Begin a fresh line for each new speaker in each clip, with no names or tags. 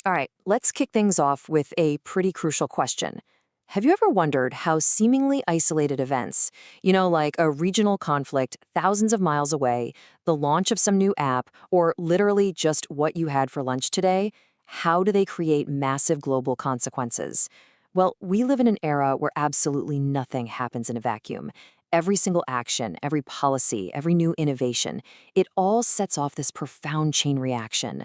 All right, let's kick things off with a pretty crucial question. Have you ever wondered how seemingly isolated events, like a regional conflict thousands of miles away, the launch of some new app, or literally just what you had for lunch today, how do they create massive global consequences? Well, we live in an era where absolutely nothing happens in a vacuum. Every single action, every policy, every new innovation, it all sets off this profound chain reaction.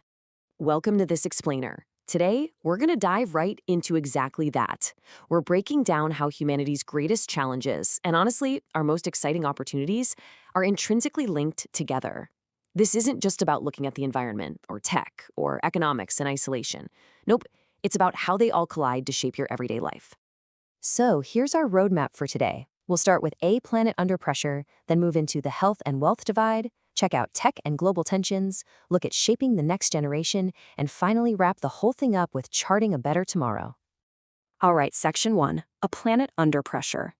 Welcome to This Explainer. Today, we're going to dive right into exactly that. We're breaking down how humanity's greatest challenges, and honestly, our most exciting opportunities, are intrinsically linked together. This isn't just about looking at the environment, or tech, or economics in isolation. Nope, it's about how they all collide to shape your everyday life. So here's our roadmap for today. We'll start with A Planet Under Pressure, then move into the health and wealth divide, check out tech and global tensions, look at shaping the next generation, and finally wrap the whole thing up with charting a better tomorrow. All right, Section 1, A Planet Under Pressure.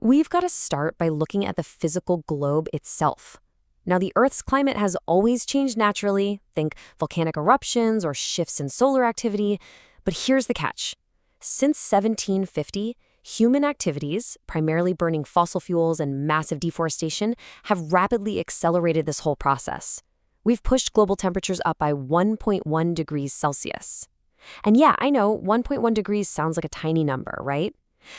We've got to start by looking at the physical globe itself. Now, the Earth's climate has always changed naturally, think volcanic eruptions or shifts in solar activity, but here's the catch. Since 1750, human activities, primarily burning fossil fuels and massive deforestation, have rapidly accelerated this whole process. We've pushed global temperatures up by 1.1 degrees Celsius. And yeah, I know 1.1 degrees sounds like a tiny number, right?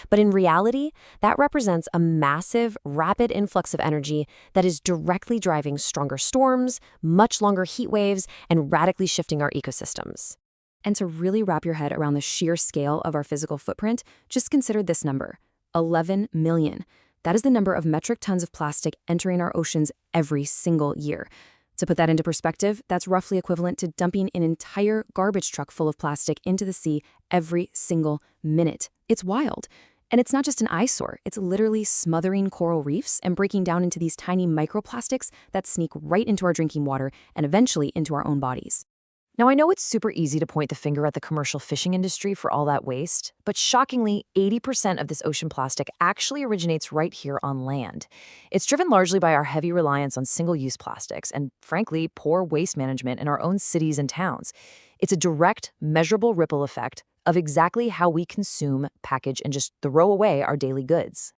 But in reality, that represents a massive, rapid influx of energy that is directly driving stronger storms, much longer heat waves, and radically shifting our ecosystems. And to really wrap your head around the sheer scale of our physical footprint, just consider this number, 11 million. That is the number of metric tons of plastic entering our oceans every single year. To put that into perspective, that's roughly equivalent to dumping an entire garbage truck full of plastic into the sea every single minute. It's wild. And it's not just an eyesore, it's literally smothering coral reefs and breaking down into these tiny microplastics that sneak right into our drinking water and eventually into our own bodies. Now, I know it's super easy to point the finger at the commercial fishing industry for all that waste, but shockingly, 80% of this ocean plastic actually originates right here on land. It's driven largely by our heavy reliance on single-use plastics and, frankly, poor waste management in our own cities and towns. It's a direct, measurable ripple effect of exactly how we consume, package, and just throw away our daily goods.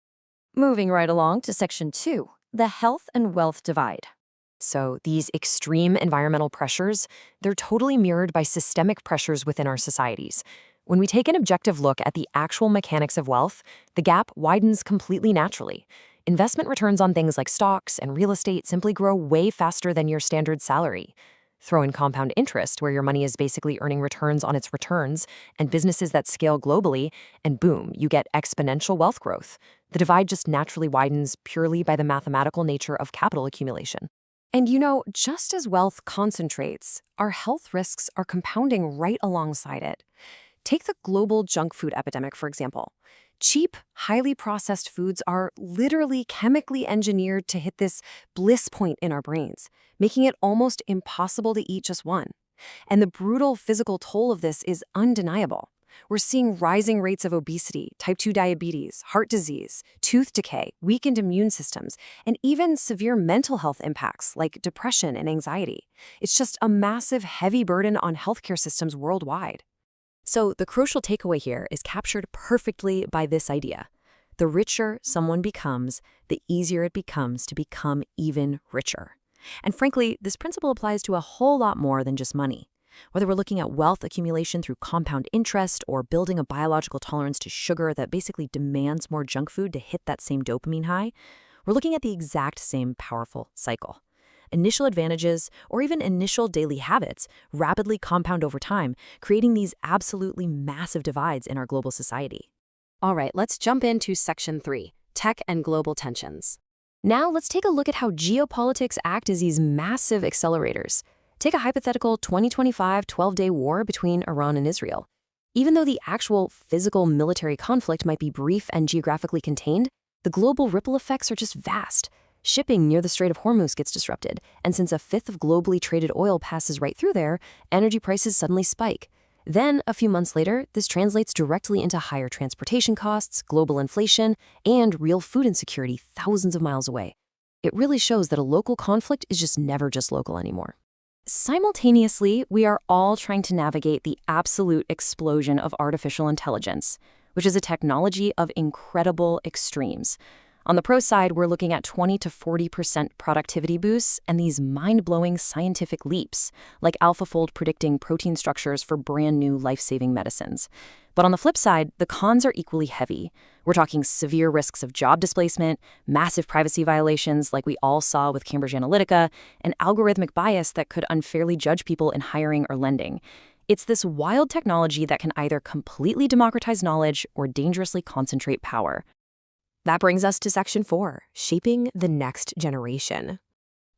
Moving right along to Section 2, the health and wealth divide. So these extreme environmental pressures, they're totally mirrored by systemic pressures within our societies. When we take an objective look at the actual mechanics of wealth, the gap widens completely naturally. Investment returns on things like stocks and real estate simply grow way faster than your standard salary. Throw in compound interest, where your money is basically earning returns on its returns, and businesses that scale globally, and boom, you get exponential wealth growth. The divide just naturally widens purely by the mathematical nature of capital accumulation. And just as wealth concentrates, our health risks are compounding right alongside it. Take the global junk food epidemic, for example. Cheap, highly processed foods are literally chemically engineered to hit this bliss point in our brains, making it almost impossible to eat just one. And the brutal physical toll of this is undeniable. We're seeing rising rates of obesity, type 2 diabetes, heart disease, tooth decay, weakened immune systems, and even severe mental health impacts like depression and anxiety. It's just a massive, heavy burden on healthcare systems worldwide. So the crucial takeaway here is captured perfectly by this idea. The richer someone becomes, the easier it becomes to become even richer. And frankly, this principle applies to a whole lot more than just money. Whether we're looking at wealth accumulation through compound interest or building a biological tolerance to sugar that basically demands more junk food to hit that same dopamine high, we're looking at the exact same powerful cycle. Initial advantages, or even initial daily habits, rapidly compound over time, creating these absolutely massive divides in our global society. All right, let's jump into Section 3, Tech and Global Tensions. Now let's take a look at how geopolitics act as these massive accelerators. Take a hypothetical 2025 12-day war between Iran and Israel. Even though the actual physical military conflict might be brief and geographically contained, the global ripple effects are just vast. Shipping near the Strait of Hormuz gets disrupted, and since a fifth of globally traded oil passes right through there, energy prices suddenly spike. Then, a few months later, this translates directly into higher transportation costs, global inflation, and real food insecurity thousands of miles away. It really shows that a local conflict is just never just local anymore. Simultaneously, we are all trying to navigate the absolute explosion of artificial intelligence, which is a technology of incredible extremes. On the pro side, we're looking at 20 to 40% productivity boosts and these mind-blowing scientific leaps, like AlphaFold predicting protein structures for brand new life-saving medicines. But on the flip side, the cons are equally heavy. We're talking severe risks of job displacement, massive privacy violations like we all saw with Cambridge Analytica, and algorithmic bias that could unfairly judge people in hiring or lending. It's this wild technology that can either completely democratize knowledge or dangerously concentrate power.
That brings us to Section 4, shaping the next generation.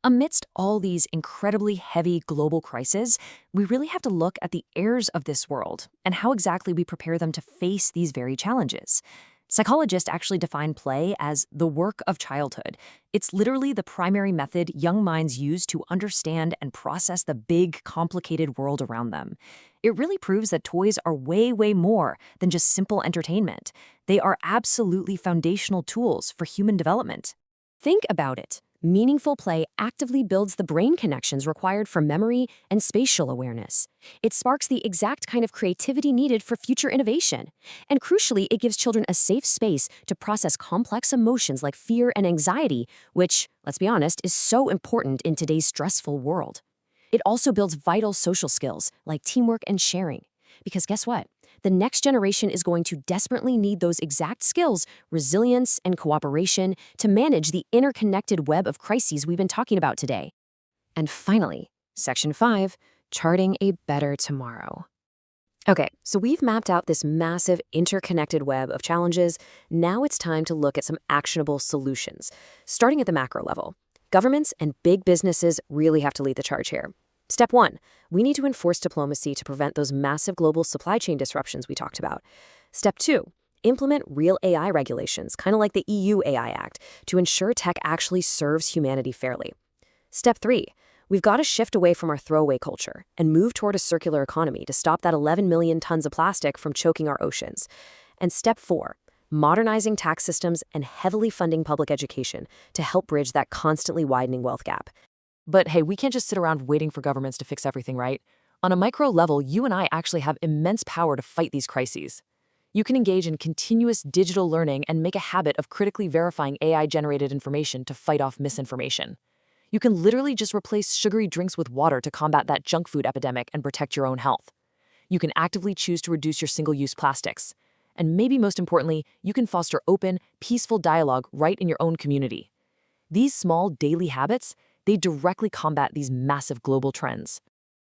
Amidst all these incredibly heavy global crises, we really have to look at the heirs of this world and how exactly we prepare them to face these very challenges. Psychologists actually define play as the work of childhood. It's literally the primary method young minds use to understand and process the big, complicated world around them. It really proves that toys are way, way more than just simple entertainment. They are absolutely foundational tools for human development.
Think about it. Meaningful play actively builds the brain connections required for memory and spatial awareness. It sparks the exact kind of creativity needed for future innovation. And crucially, it gives children a safe space to process complex emotions like fear and anxiety, which, let's be honest, is so important in today's stressful world. It also builds vital social skills like teamwork and sharing. Because guess what? The next generation is going to desperately need those exact skills, resilience and cooperation, to manage the interconnected web of crises we've been talking about today. And finally, Section 5, charting a better tomorrow. Okay, so we've mapped out this massive interconnected web of challenges. Now it's time to look at some actionable solutions. Starting at the macro level, governments and big businesses really have to lead the charge here. Step 1, we need to enforce diplomacy to prevent those massive global supply chain disruptions we talked about. Step 2, implement real AI regulations, kind of like the EU AI Act, to ensure tech actually serves humanity fairly. Step 3, we've got to shift away from our throwaway culture and move toward a circular economy to stop that 11 million tons of plastic from choking our oceans. And Step 4, modernizing tax systems and heavily funding public education to help bridge that constantly widening wealth gap.
But hey, we can't just sit around waiting for governments to fix everything, right? On a micro level, you and I actually have immense power to fight these crises. You can engage in continuous digital learning and make a habit of critically verifying AI-generated information to fight off misinformation. You can literally just replace sugary drinks with water to combat that junk food epidemic and protect your own health. You can actively choose to reduce your single-use plastics. And maybe most importantly, you can foster open, peaceful dialogue right in your own community. These small daily habits, they directly combat these massive global trends.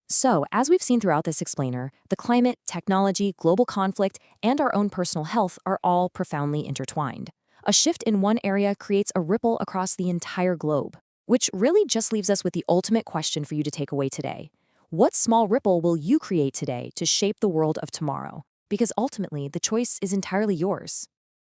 So, as we've seen throughout this explainer, the climate, technology, global conflict, and our own personal health are all profoundly intertwined. A shift in one area creates a ripple across the entire globe, which really just leaves us with the ultimate question for you to take away today. What small ripple will you create today to shape the world of tomorrow? Because ultimately, the choice is entirely yours.